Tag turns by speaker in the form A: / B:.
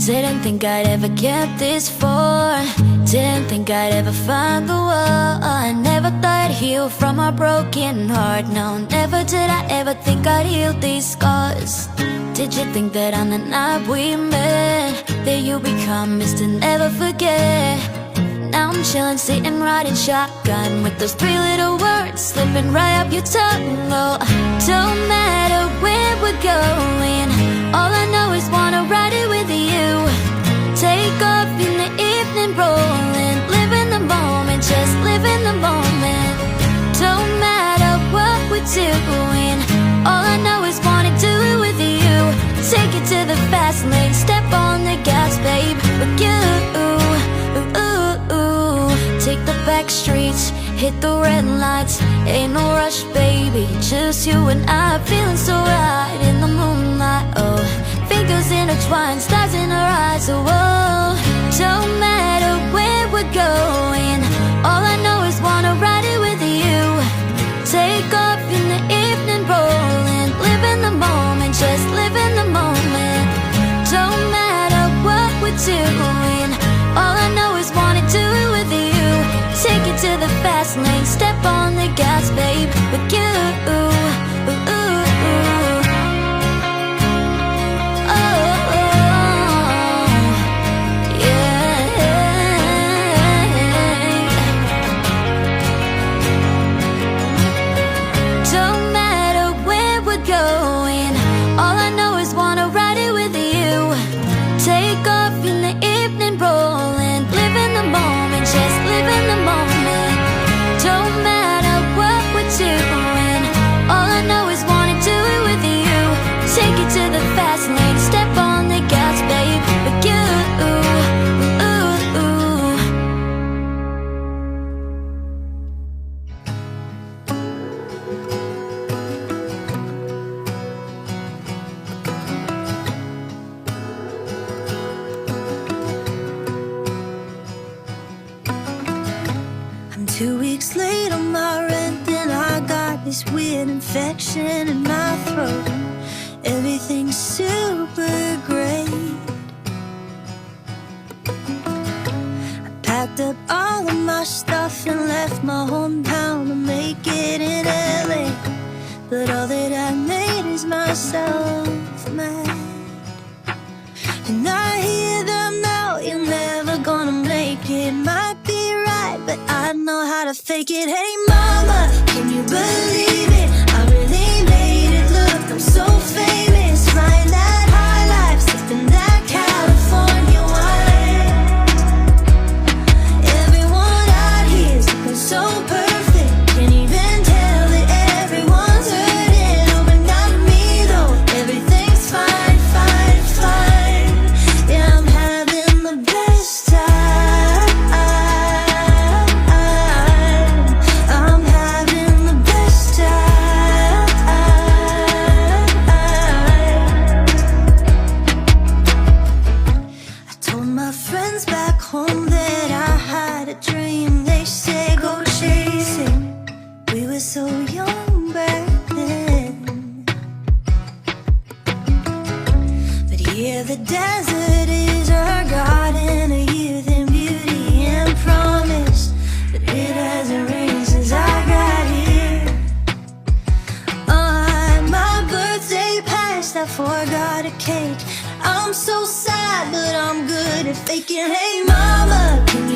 A: Didn't think I'd ever get this far. Didn't think I'd ever find the one. Never thought I'd heal from a broken heart. No, never did I ever think I'd heal these scars. Did you think that on the night we met, that you be promised to never forget? Now I'm chillin', sitting, riding shotgun with those three little words slipping right up your tongue. Oh, don't matter where we're going, all I know is wanna ride it with you. Take off in the evening, rolling, live in the moment, just live in the moment. Don't matter what we're doing, all I know is wanna do it with you. Take it to the fast lane, step on the gas, babe, with you. Take the back streets, hit the red lights. Ain't no rush, baby, just you and I, feeling so right in the moonlight. Oh, fingers intertwined, stars in our eyes. Oh, don't matter where we're going, all I know is wanna ride it with you. Take off in the evening, rolling, live in the moment, just live in the moment. Don't matter what we're doing, all I know is wanna do it with you. Take it to the fast lane, step on the gas, babe, with you. Don't matter where we're going, all I know is wanna ride it with you. Take off in the evening, rolling, live in the moment, just live in the moment. Don't matter what we're doing, all I know is wanna do it with you. Take it to the fast lane, step on the gas, babe, with you.
B: I'm 2 weeks late on my rent, and I got this weird infection in my throat. Everything's super great. I packed up all of my stuff and left my hometown to make it in LA. But all that I made is myself mad. And I hear them now, you're never gonna make it. Might be right, but I know how to fake it. Hey mama, can you believe it? I really made it look, I'm so famous. Flying that high life, sipping that California wine. Everyone out here's looking so perfect. Can't even tell that everyone's hurting. Oh, but not me though, everything's fine, fine, fine. Yeah, I'm having the best time. I'm having the best time. I told my friends back home that I had a dream. They say go chase it. We were so young back then. But here the desert is our garden of youth and beauty and promise. But it hasn't rained since I got here. My birthday passed, I forgot a cake. I'm so sad, but I'm good at faking. Hey mama, can